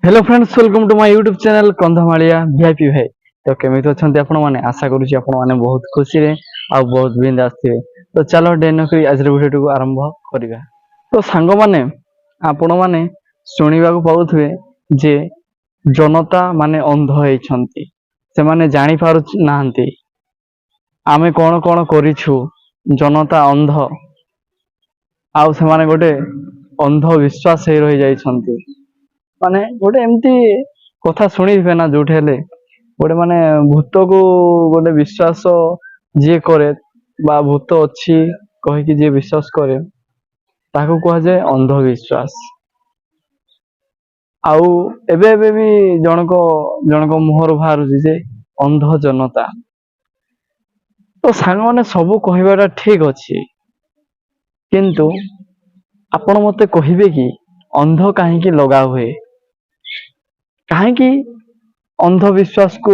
Hello friends, welcome to my YouTube channel Kandhamalia VIP भाई। तो केमिति अछंती आपण माने? आशा करूची आपण माने बहुत खुशी रे आ बहुत बिंदास थे। तो चलो डे न करी आज वीडियो को आरंभ करिवा। तो सांग माने आपण माने सुनिबा को पाउथवे जे जनता माने अंध होइछंती, से माने जानि पारु नाहंती आमे कोन कोन करिछु। जनता अंध आ से माने गोटे अंध विश्वास हे रहि जाइछंती। माने गोटे एमती कथा शुणिबे ना जोठे हेले गोटे माने भूत को गोटे विश्वास जे करे बा भूत अच्छी कहि कि जे विश्वास करे ताको कह जाए अंधविश्वास। आउ एबे एबे भी जनको जनको मुहर बाहर जे अंध जनता। तो सांग माने सब कहिबाटा ठीक अछि, किंतु आपण मते कहिबे कि अंध काहे लगा हुए, कहीं अंधविश्वास को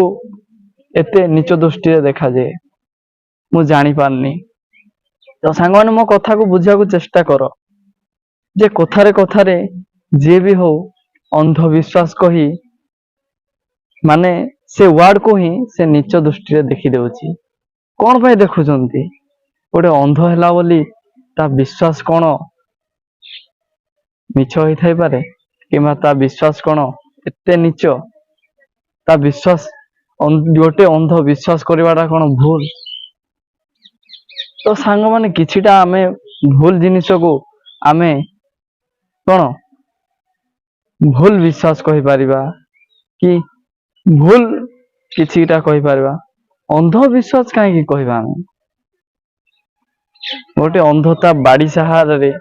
एते नीच दृष्टि देखा जाए मु जानी पारनी। तो सांग माने मो कथा को बुझा को चेष्टा कर जे कथारे कथारे जे भी हो अंधविश्वास कही माने से वर्ड को ही से नीच दृष्टि देखी देउची। कौन भाई देखुचंती गोटे अंध हैला बोली ता विश्वास कौन मिछ होई थाई पारे किमा ता विश्वास कौन एते नीच, ता विश्वास गोटे अंध विश्वास करवाटा कौन भूल। तो सांग माने किछिटा आमे भूल जिनिस को आमे कौन भूल विश्वास कहि परिबा कि भूल किछिटा कहि परिबा। अंध विश्वास काहे कहबा? आमे गोटे अंधता बाड़ी सहारा रे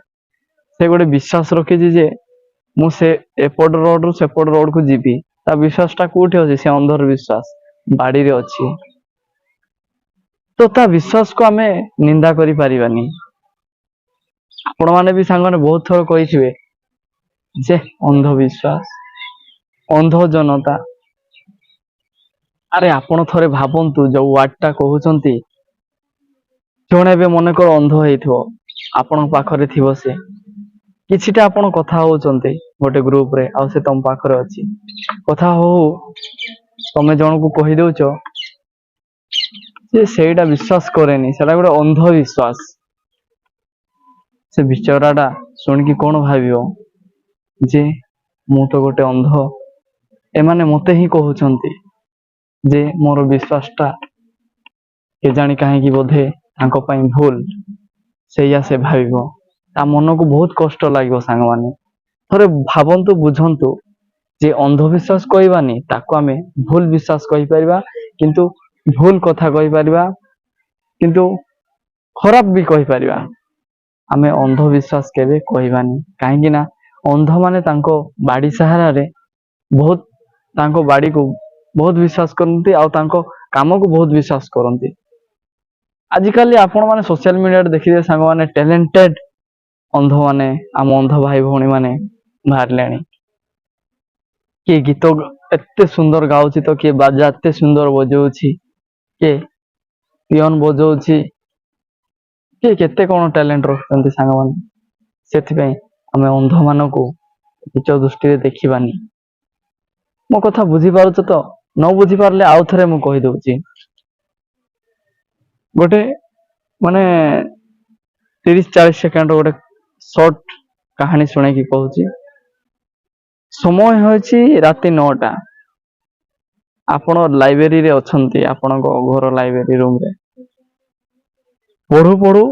से गोटे विश्वास रखी जे मु से एपट रोड रु सेपट रोड को जीवी, ता विश्वास टा कोठे अछि? से अंधर विश्वास बाड़ी रे अछि। तो ता विश्वास को आमे निंदा करि परिबानी। आपण माने भी सांगने बहुत थोर कहिथिबे जे अंधविश्वास अंध जनता। अरे आपण थोरे भाबंतु जो वार्ड टा कहउचंती जणे बे मने कर अंध हेइथो, आपण पाखरे थिबो से किछिटा आपण कथा होउचंती गोटे ग्रुप रे आ से तम पाखरे अछि कथा हो तमे जण को कहि देउचो जे सेटा विश्वास करेनी, सेटा गोटे अंधविश्वास। से बिचाराटा सुन कि कोन भाबियो जे मु तो गोटे अंध, एमाने मते ही कहउचंती जे मोर विश्वास टा के जानी काहे कि बोधे तांको पई भूल, सेया से भाबिबो ता मन को बहुत कष्ट लागिबो। सांग माने थोरे भाबंतु बुझंतु जे अंधविश्वास कहबानी ताको आमे भूल विश्वास कहि परिबा, किंतु भूल कथा कहि परिबा, किंतु खराब भी कहि परिबा। आमे अंधविश्वास केबे कहबानी काहे कि ना अंध माने तांको बाड़ी सहारा रे बहुत तांको बाड़ी को बहुत विश्वास करनती आ तांको काम को बहुत विश्वास करनती। आजिकाली आपण माने सोशल मीडिया रे देखिबे सांग माने टैलेंटेड अंध माने आम अंध भाई भौणी माने बाहर लेनी। किए गीत एते सुंदर गाउची तो किए बाजा एते सुंदर बजाउची, किए पियन बजाउची, किए केते कोन टैलेंट रखते सांग माने। सेथि पई आमे अंध मानको नीच दृष्टि रे देखिबानी। मो कथा बुझी पारुछ तो? न बुझी पारले आउ थरे मु कहि दउची। गोटे माने 30-40 सेकंड गोटे शॉर्ट कहानी सुने की कहूची। समय होची राति 9टा। आपण लाइब्रेरी रे अछंती, आपण घर लाइब्रेरी रूम रे पढ़ू पढ़ू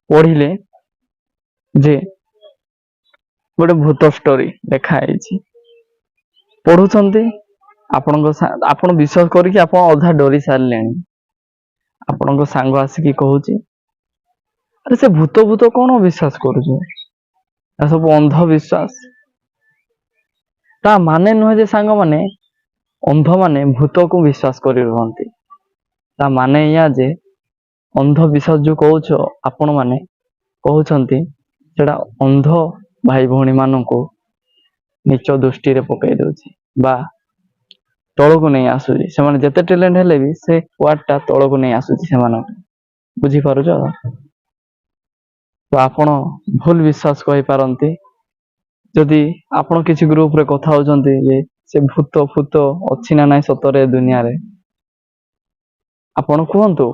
पढ़िले जे गोटे भूत स्टोरी देखा आइछि। पढ़ुचंती आपण विश्वास करिकि आपण अधा डरी सारलेनी। आपण सांग आसिकी कहूची अरे से भूत भूत कौन विश्वास करुଛୁ, सब अंधविश्वास। ता माने नुहे जे सांग माने अंध माने भूत को विश्वास करि रहंती। ता माने या जे अंधविश्वास जो कहूछ आपण माने कहउछंती सेटा अंध भाई भौणी मानको नीच दृष्टि रे पकई देउची बा तळको नहीं आसुची। से माने जते टैलेंट हेले भी से वार्ड टा तळको नहीं आसुची से माने। बुझी पारुछ? तो आपण भूल विश्वास कहि पारंती। जदि आपण किछि ग्रुप रे कथा होचंती जे ସେ ଭୂତ ଫୂତ ଅଛି ନା ନାଇଁ ସତରେ ଏ ଦୁନିଆରେ? ଆପଣ କୁହନ୍ତୁ,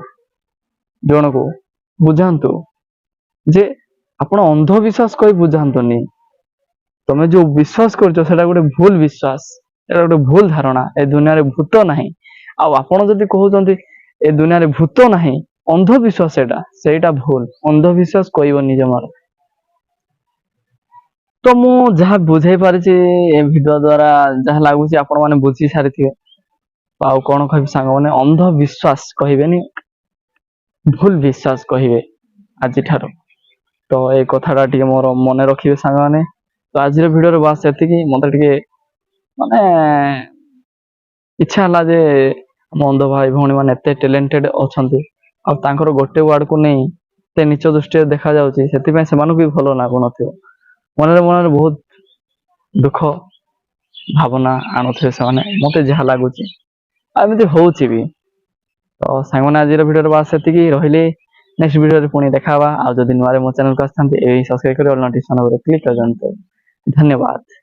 ଜଣକୁ ବୁଝାନ୍ତୁ ଯେ ଆପଣ ଅନ୍ଧବିଶ୍ୱାସ କହି ବୁଝାନ୍ତୁନି। ତମେ ଯୋଉ ବିଶ୍ୱାସ କରୁଛ ସେଟା ଗୋଟେ ଭୁଲ ବିଶ୍ୱାସ, ଏଟା ଗୋଟେ ଭୁଲ ଧାରଣା। ଏ ଦୁନିଆରେ ଭୂତ ନାହିଁ। ଆଉ ଆପଣ ଯଦି କହୁଛନ୍ତି ଏ ଦୁନିଆରେ ଭୂତ ନାହିଁ, ଅନ୍ଧବିଶ୍ୱାସ ସେଇଟା ଭୁଲ। ଅନ୍ଧବିଶ୍ୱାସ କହିବନି ଜମାରୁ। ତ ମୁଁ ଯାହା ବୁଝେଇ ପାରିଛି ଏ ଭିଡିଓ ଦ୍ଵାରା, ଯାହା ଲାଗୁଛି ଆପଣ ମାନେ ବୁଝି ସାରିଥିବେ। ଆଉ କଣ କହିବି ସାଙ୍ଗମାନେ, ଅନ୍ଧବିଶ୍ୱାସ କହିବେନି, ଭୁଲ ବିଶ୍ୱାସ କହିବେ ଆଜିଠାରୁ। ତ ଏଇ କଥାଟା ଟିକେ ମୋର ମନେ ରଖିବେ ସାଙ୍ଗମାନେ। ତ ଆଜିର ଭିଡିଓରେ ବାସ୍ ଏତିକି। ମତେ ଟିକେ ମାନେ ଇଚ୍ଛା ହେଲା ଯେ ଆମ ଅନ୍ଧ ଭାଇ ଭଉଣୀ ମାନେ ଏତେ ଟ୍ୟାଲେଣ୍ଟେଡ ଅଛନ୍ତି, ଆଉ ତାଙ୍କର ଗୋଟେ ୱାର୍ଡକୁ ନେଇ ଏତେ ନିଚ ଦୃଷ୍ଟିରେ ଦେଖାଯାଉଛି, ସେଥିପାଇଁ ସେମାନଙ୍କୁ ବି ଭଲ ଲାଗୁନଥିବ। ମନରେ ମନରେ ବହୁତ ଦୁଃଖ ଭାବନା ଆଣୁଥିବେ ସେମାନେ, ମତେ ଯାହା ଲାଗୁଛି। ଆଉ ଏମିତି ହଉଛି ବି। ତ ସାଙ୍ଗମାନେ ଆଜିର ଭିଡିଓରେ ବାସ୍ ସେତିକି। ରହିଲି, ନେକ୍ସଟ ଭିଡିଓରେ ପୁଣି ଦେଖା ହବା। ଆଉ ଯଦି ନୂଆରେ ମୋ ଚ୍ୟାନେଲକୁ ଆସିଥାନ୍ତି, ଏଇ ସବସ୍କ୍ରାଇବ କରି ଅଲ୍ ନୋଟିଫିକେସନ ଉପରେ କ୍ଲିକ୍ କରିଦିଅନ୍ତୁ। ଧନ୍ୟବାଦ।